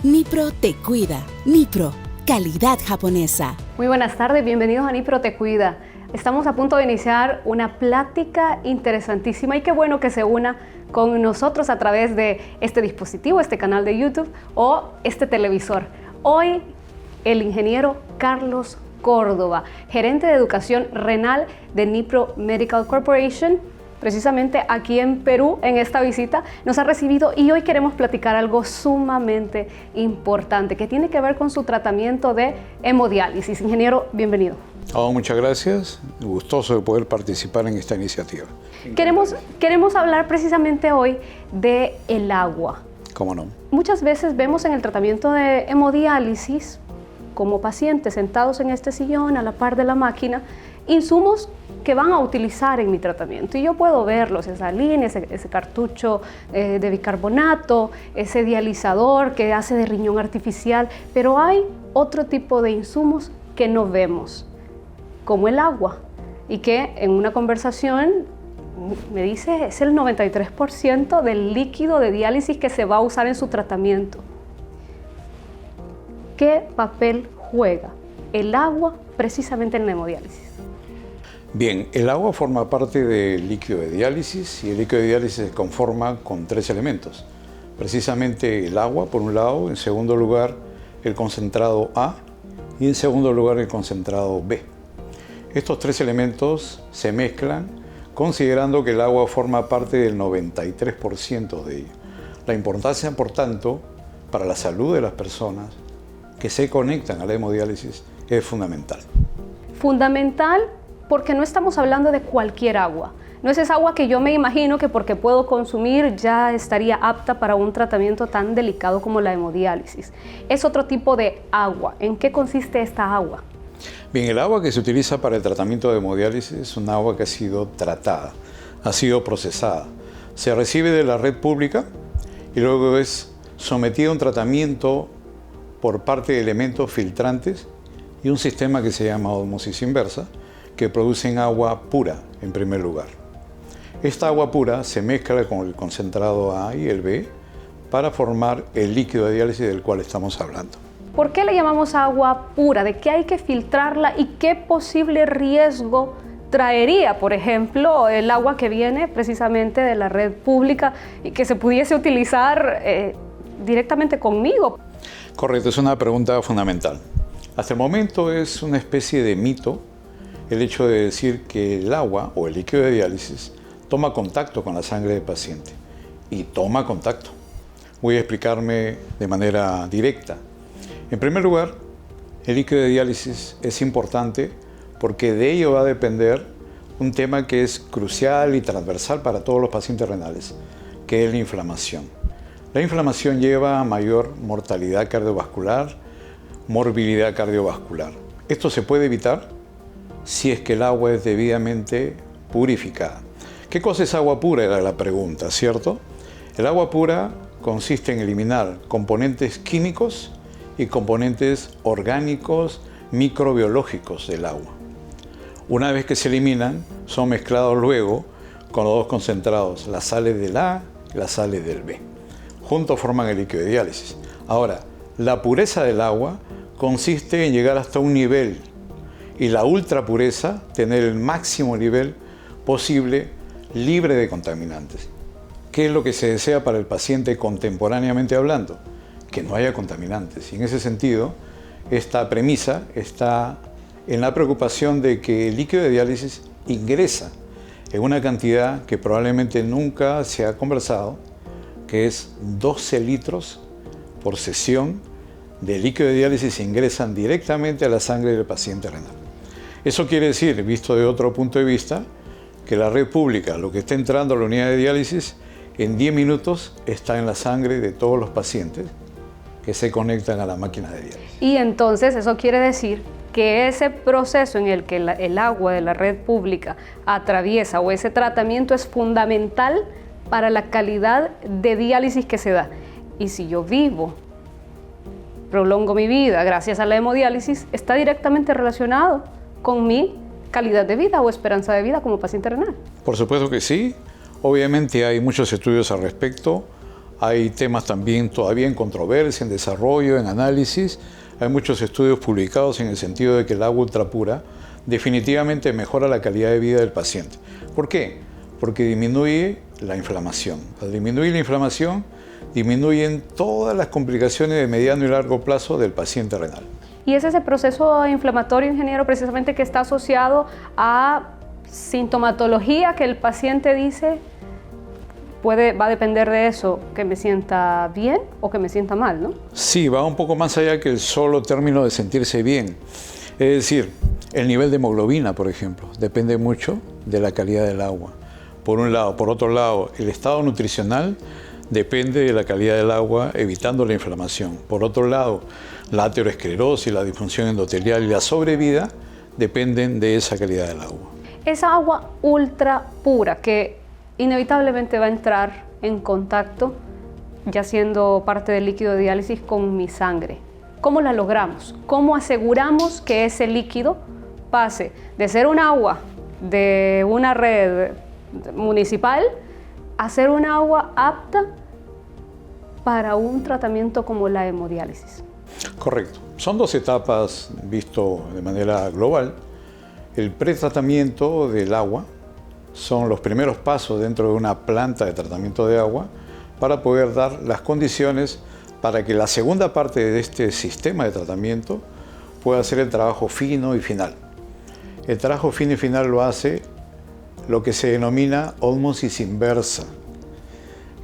Nipro te cuida. Nipro, calidad japonesa. Muy buenas tardes, bienvenidos a Nipro te cuida. Estamos a punto de iniciar una plática interesantísima y qué bueno que se una con nosotros a través de este dispositivo, este canal de YouTube o este televisor. Hoy el ingeniero Carlos Córdoba, gerente de educación renal de Nipro Medical Corporation, precisamente aquí en Perú, en esta visita, nos ha recibido y hoy queremos platicar algo sumamente importante que tiene que ver con su tratamiento de hemodiálisis. Ingeniero, bienvenido. Muchas gracias, gustoso de poder participar en esta iniciativa. Queremos hablar precisamente hoy de el agua. ¿Cómo no? Muchas veces vemos en el tratamiento de hemodiálisis, como pacientes sentados en este sillón a la par de la máquina, insumos que van a utilizar en mi tratamiento. Y yo puedo verlos, esa línea, ese cartucho de bicarbonato, ese dializador que hace de riñón artificial, pero hay otro tipo de insumos que no vemos, como el agua, y que en una conversación me dice es el 93% del líquido de diálisis que se va a usar en su tratamiento. ¿Qué papel juega el agua precisamente en la hemodiálisis? Bien, el agua forma parte del líquido de diálisis y el líquido de diálisis se conforma con tres elementos. Precisamente el agua, por un lado, en segundo lugar el concentrado A y en segundo lugar el concentrado B. Estos tres elementos se mezclan considerando que el agua forma parte del 93% de ello. La importancia, por tanto, para la salud de las personas que se conectan a la hemodiálisis es fundamental. Fundamental porque no estamos hablando de cualquier agua. No es esa agua que yo me imagino que porque puedo consumir ya estaría apta para un tratamiento tan delicado como la hemodiálisis. Es otro tipo de agua. ¿En qué consiste esta agua? Bien, el agua que se utiliza para el tratamiento de hemodiálisis es un agua que ha sido tratada, ha sido procesada. Se recibe de la red pública y luego es sometida a un tratamiento por parte de elementos filtrantes y un sistema que se llama ósmosis inversa, que producen agua pura en primer lugar. Esta agua pura se mezcla con el concentrado A y el B para formar el líquido de diálisis del cual estamos hablando. ¿Por qué le llamamos agua pura? ¿De qué hay que filtrarla y qué posible riesgo traería, por ejemplo, el agua que viene precisamente de la red pública y que se pudiese utilizar directamente conmigo? Correcto, es una pregunta fundamental. Hasta el momento es una especie de mito el hecho de decir que el agua o el líquido de diálisis toma contacto con la sangre del paciente. Y toma contacto. Voy a explicarme de manera directa. En primer lugar, el líquido de diálisis es importante porque de ello va a depender un tema que es crucial y transversal para todos los pacientes renales, que es la inflamación. La inflamación lleva a mayor mortalidad cardiovascular, morbilidad cardiovascular. Esto se puede evitar si es que el agua es debidamente purificada. ¿Qué cosa es agua pura? Era la pregunta, ¿cierto? El agua pura consiste en eliminar componentes químicos y componentes orgánicos microbiológicos del agua. Una vez que se eliminan, son mezclados luego con los dos concentrados, las sales del A y las sales del B. Juntos forman el líquido de diálisis. Ahora, la pureza del agua consiste en llegar hasta un nivel y la ultrapureza, tener el máximo nivel posible libre de contaminantes. ¿Qué es lo que se desea para el paciente contemporáneamente hablando? Que no haya contaminantes. Y en ese sentido, esta premisa está en la preocupación de que el líquido de diálisis ingresa en una cantidad que probablemente nunca se ha conversado, que es 12 litros por sesión de líquido de diálisis ingresan directamente a la sangre del paciente renal. Eso quiere decir, visto de otro punto de vista, que la red pública, lo que está entrando a la unidad de diálisis, en 10 minutos está en la sangre de todos los pacientes que se conectan a la máquina de diálisis. Y entonces eso quiere decir que ese proceso en el que el agua de la red pública atraviesa o ese tratamiento es fundamental para la calidad de diálisis que se da. Y si yo prolongo mi vida gracias a la hemodiálisis, está directamente relacionado con mi calidad de vida o esperanza de vida como paciente renal. Por supuesto que sí. Obviamente hay muchos estudios al respecto. Hay temas también todavía en controversia, en desarrollo, en análisis. Hay muchos estudios publicados en el sentido de que el agua ultrapura definitivamente mejora la calidad de vida del paciente. ¿Por qué? Porque disminuye la inflamación. Al disminuir la inflamación, disminuyen todas las complicaciones de mediano y largo plazo del paciente renal. Y es ese proceso inflamatorio, ingeniero, precisamente que está asociado a sintomatología que el paciente dice va a depender de eso, que me sienta bien o que me sienta mal, ¿no? Sí, va un poco más allá que el solo término de sentirse bien. Es decir, el nivel de hemoglobina, por ejemplo, depende mucho de la calidad del agua. Por un lado. Por otro lado, el estado nutricional depende de la calidad del agua, evitando la inflamación. Por otro lado, la aterosclerosis, la disfunción endotelial y la sobrevida dependen de esa calidad del agua. Esa agua ultra pura que inevitablemente va a entrar en contacto, ya siendo parte del líquido de diálisis, con mi sangre. ¿Cómo la logramos? ¿Cómo aseguramos que ese líquido pase de ser un agua de una red municipal a ser un agua apta para un tratamiento como la hemodiálisis? Correcto. Son dos etapas visto de manera global. El pretratamiento del agua son los primeros pasos dentro de una planta de tratamiento de agua para poder dar las condiciones para que la segunda parte de este sistema de tratamiento pueda hacer el trabajo fino y final. El trabajo fino y final lo hace lo que se denomina ósmosis inversa.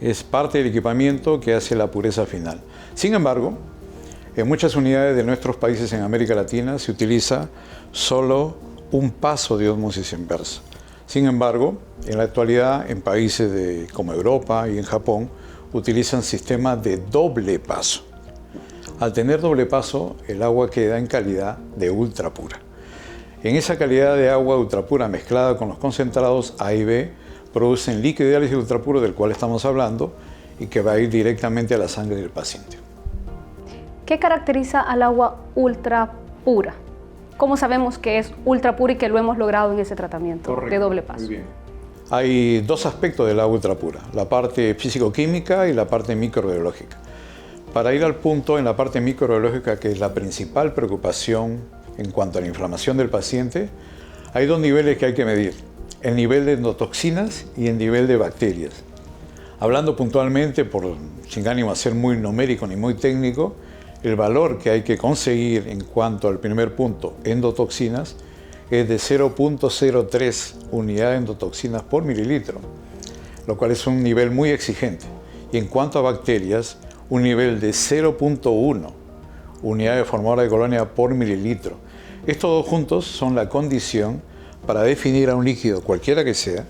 Es parte del equipamiento que hace la pureza final. Sin embargo, en muchas unidades de nuestros países en América Latina se utiliza solo un paso de ósmosis inversa. Sin embargo, en la actualidad, en países como Europa y en Japón, utilizan sistemas de doble paso. Al tener doble paso, el agua queda en calidad de ultra pura. En esa calidad de agua ultra pura mezclada con los concentrados A y B, producen líquido de diálisis ultra puro del cual estamos hablando y que va a ir directamente a la sangre del paciente. ¿Qué caracteriza al agua ultra pura? ¿Cómo sabemos que es ultra pura y que lo hemos logrado en ese tratamiento de doble paso? Muy bien. Hay dos aspectos del agua ultra pura, la parte físico-química y la parte microbiológica. Para ir al punto, en la parte microbiológica, que es la principal preocupación en cuanto a la inflamación del paciente, hay dos niveles que hay que medir, el nivel de endotoxinas y el nivel de bacterias. Hablando puntualmente, sin ánimo a ser muy numérico ni muy técnico, el valor que hay que conseguir en cuanto al primer punto, endotoxinas, es de 0.03 unidades de endotoxinas por mililitro, lo cual es un nivel muy exigente. Y en cuanto a bacterias, un nivel de 0.1 unidades formadoras de colonia por mililitro. Estos dos juntos son la condición para definir a un líquido, cualquiera que sea,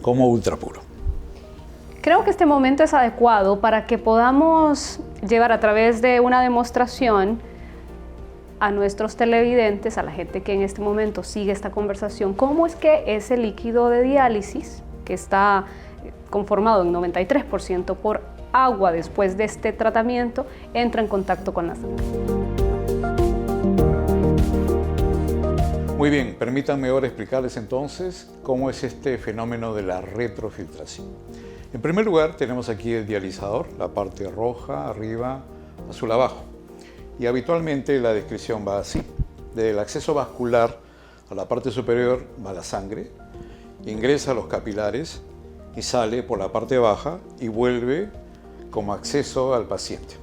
como ultrapuro. Creo que este momento es adecuado para que podamos llevar a través de una demostración a nuestros televidentes, a la gente que en este momento sigue esta conversación, cómo es que ese líquido de diálisis, que está conformado en 93% por agua después de este tratamiento, entra en contacto con la sangre. Muy bien, permítanme ahora explicarles entonces cómo es este fenómeno de la retrofiltración. En primer lugar, tenemos aquí el dializador, la parte roja arriba, azul abajo. Y habitualmente la descripción va así. Desde el acceso vascular a la parte superior va la sangre, ingresa a los capilares y sale por la parte baja y vuelve como acceso al paciente.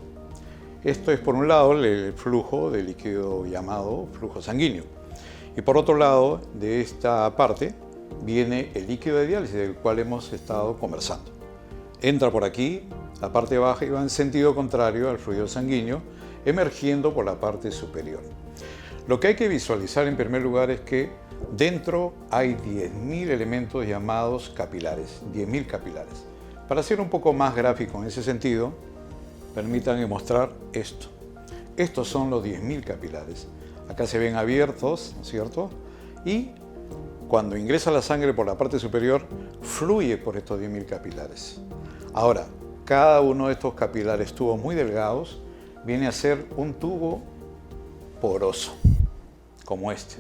Esto es por un lado el flujo de líquido llamado flujo sanguíneo. Y por otro lado de esta parte viene el líquido de diálisis del cual hemos estado conversando. Entra por aquí, la parte baja, y va en sentido contrario al fluido sanguíneo, emergiendo por la parte superior. Lo que hay que visualizar en primer lugar es que dentro hay 10.000 elementos llamados capilares, 10.000 capilares. Para ser un poco más gráfico en ese sentido, permítanme mostrar esto. Estos son los 10.000 capilares. Acá se ven abiertos, ¿no es cierto? Y cuando ingresa la sangre por la parte superior, fluye por estos 10.000 capilares. Ahora, cada uno de estos capilares, tubos muy delgados, viene a ser un tubo poroso, como este,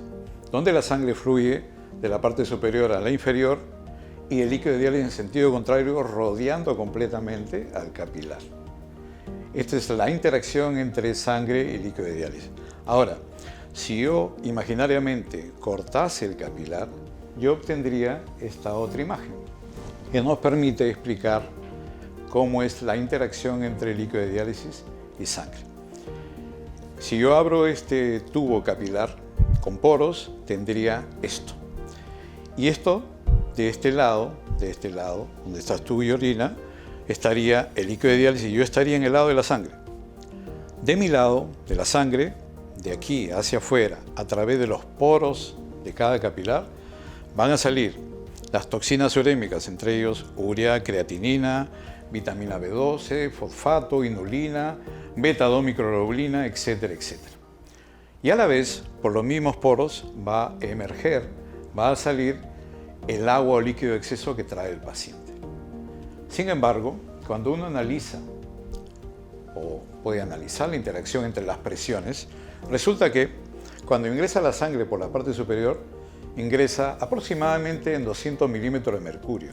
donde la sangre fluye de la parte superior a la inferior y el líquido de diálisis en sentido contrario rodeando completamente al capilar. Esta es la interacción entre sangre y líquido de diálisis. Ahora, si yo imaginariamente cortase el capilar, yo obtendría esta otra imagen, que nos permite explicar cómo es la interacción entre el líquido de diálisis y sangre. Si yo abro este tubo capilar con poros, tendría esto. Y esto, de este lado, donde está el tubo y orina, estaría el líquido de diálisis y yo estaría en el lado de la sangre. De mi lado, de la sangre, de aquí hacia afuera, a través de los poros de cada capilar, van a salir las toxinas urémicas, entre ellos urea, creatinina, vitamina B12, fosfato, inulina, beta-2-microglobulina, etcétera, etcétera. Y a la vez, por los mismos poros, va a emerger, va a salir el agua o líquido de exceso que trae el paciente. Sin embargo, cuando uno analiza o puede analizar la interacción entre las presiones, resulta que cuando ingresa la sangre por la parte superior, ingresa aproximadamente en 200 milímetros de mercurio.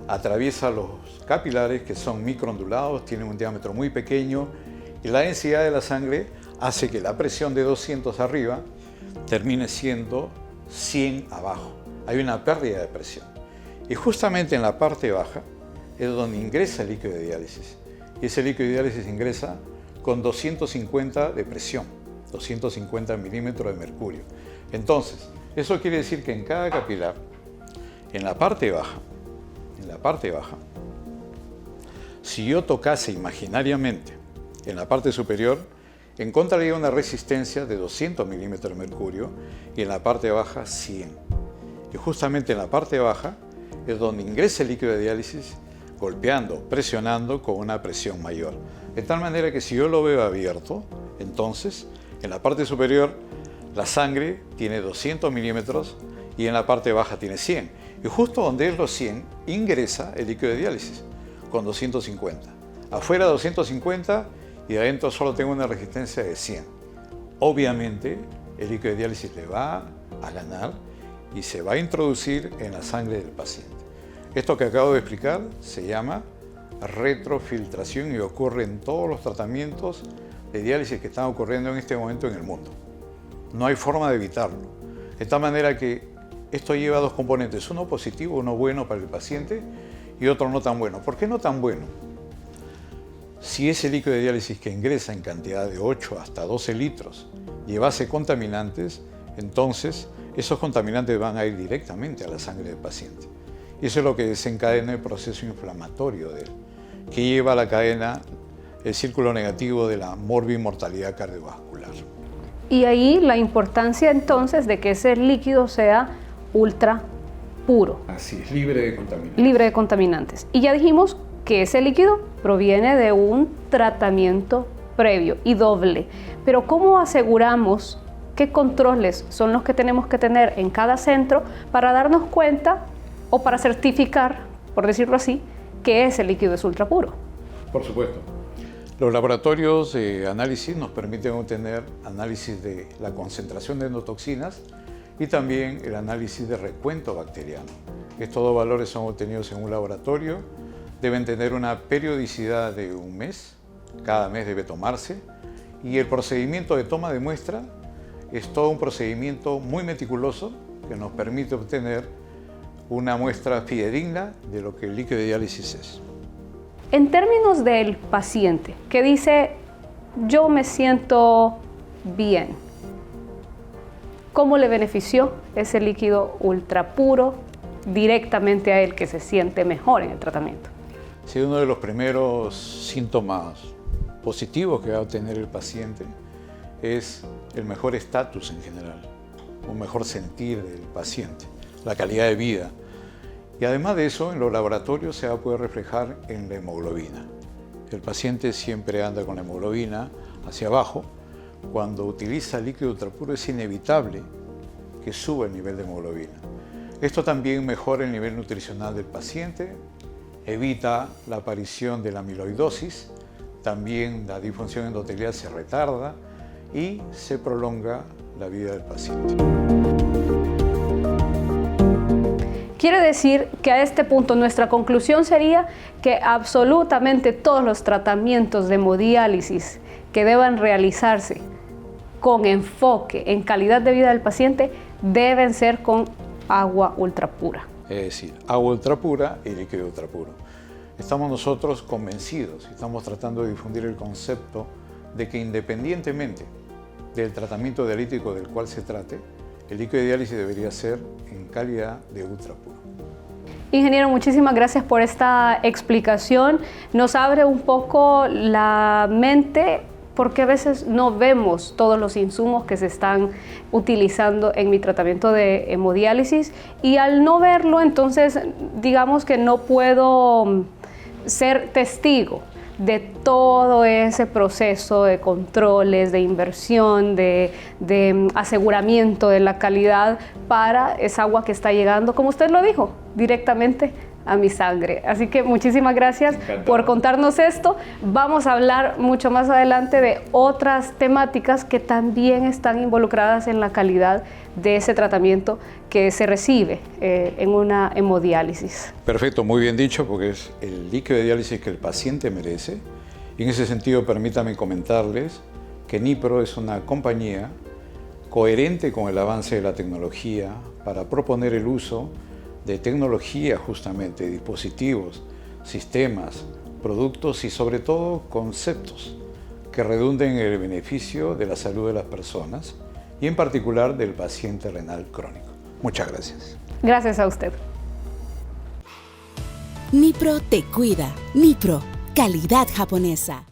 Atraviesa los capilares que son microondulados, tienen un diámetro muy pequeño y la densidad de la sangre hace que la presión de 200 arriba termine siendo 100 abajo. Hay una pérdida de presión. Y justamente en la parte baja es donde ingresa el líquido de diálisis. Y ese líquido de diálisis ingresa con 250 de presión, 250 milímetros de mercurio. Entonces, eso quiere decir que en cada capilar, en la parte baja, si yo tocase imaginariamente en la parte superior, encontraría una resistencia de 200 milímetros de mercurio y en la parte baja 100. Y justamente en la parte baja es donde ingresa el líquido de diálisis golpeando, presionando con una presión mayor. De tal manera que si yo lo veo abierto, entonces en la parte superior la sangre tiene 200 milímetros y en la parte baja tiene 100. Y justo donde es los 100 ingresa el líquido de diálisis con 250. Afuera 250 y adentro solo tengo una resistencia de 100. Obviamente el líquido de diálisis le va a ganar y se va a introducir en la sangre del paciente. Esto que acabo de explicar se llama retrofiltración y ocurre en todos los tratamientos de diálisis que están ocurriendo en este momento en el mundo. No hay forma de evitarlo. De tal manera que esto lleva dos componentes, uno positivo, uno bueno para el paciente y otro no tan bueno. ¿Por qué no tan bueno? Si ese líquido de diálisis que ingresa en cantidad de 8 hasta 12 litros llevase contaminantes, entonces esos contaminantes van a ir directamente a la sangre del paciente. Y eso es lo que desencadena el proceso inflamatorio de él, que lleva a la cadena el círculo negativo de la morbimortalidad cardiovascular. Y ahí la importancia entonces de que ese líquido sea ultra puro. Así es, libre de contaminantes. Libre de contaminantes. Y ya dijimos que ese líquido proviene de un tratamiento previo y doble. Pero ¿cómo aseguramos qué controles son los que tenemos que tener en cada centro para darnos cuenta o para certificar, por decirlo así, que ese líquido es ultra puro? Por supuesto. Los laboratorios de análisis nos permiten obtener análisis de la concentración de endotoxinas y también el análisis de recuento bacteriano. Estos dos valores son obtenidos en un laboratorio, deben tener una periodicidad de un mes, cada mes debe tomarse, y el procedimiento de toma de muestra es todo un procedimiento muy meticuloso que nos permite obtener una muestra fidedigna de lo que el líquido de diálisis es. En términos del paciente que dice, yo me siento bien, ¿cómo le benefició ese líquido ultra puro directamente a él que se siente mejor en el tratamiento? Sí, uno de los primeros síntomas positivos que va a obtener el paciente es el mejor estatus en general, un mejor sentir del paciente, la calidad de vida. Y además de eso, en los laboratorios se va a poder reflejar en la hemoglobina. El paciente siempre anda con la hemoglobina hacia abajo. Cuando utiliza líquido ultrapuro es inevitable que suba el nivel de hemoglobina. Esto también mejora el nivel nutricional del paciente, evita la aparición de la amiloidosis, también la disfunción endotelial se retarda y se prolonga la vida del paciente. Quiere decir que a este punto nuestra conclusión sería que absolutamente todos los tratamientos de hemodiálisis que deban realizarse con enfoque en calidad de vida del paciente deben ser con agua ultrapura. Es decir, agua ultrapura y líquido ultrapuro. Estamos nosotros convencidos y estamos tratando de difundir el concepto de que independientemente del tratamiento dialítico del cual se trate, el líquido de diálisis debería ser en calidad de ultrapuro. Ingeniero, muchísimas gracias por esta explicación. Nos abre un poco la mente porque a veces no vemos todos los insumos que se están utilizando en mi tratamiento de hemodiálisis y al no verlo, entonces digamos que no puedo ser testigo de todo ese proceso de controles, de inversión, de aseguramiento de la calidad para esa agua que está llegando, como usted lo dijo, directamente a mi sangre. Así que muchísimas gracias por contarnos esto. Vamos a hablar mucho más adelante de otras temáticas que también están involucradas en la calidad de ese tratamiento que se recibe en una hemodiálisis. Perfecto, muy bien dicho, porque es el líquido de diálisis que el paciente merece. Y en ese sentido, permítame comentarles que Nipro es una compañía coherente con el avance de la tecnología para proponer el uso de tecnología, justamente, dispositivos, sistemas, productos y sobre todo conceptos que redunden en el beneficio de la salud de las personas y en particular del paciente renal crónico. Muchas gracias. Gracias a usted. Nipro te cuida. Nipro, calidad japonesa.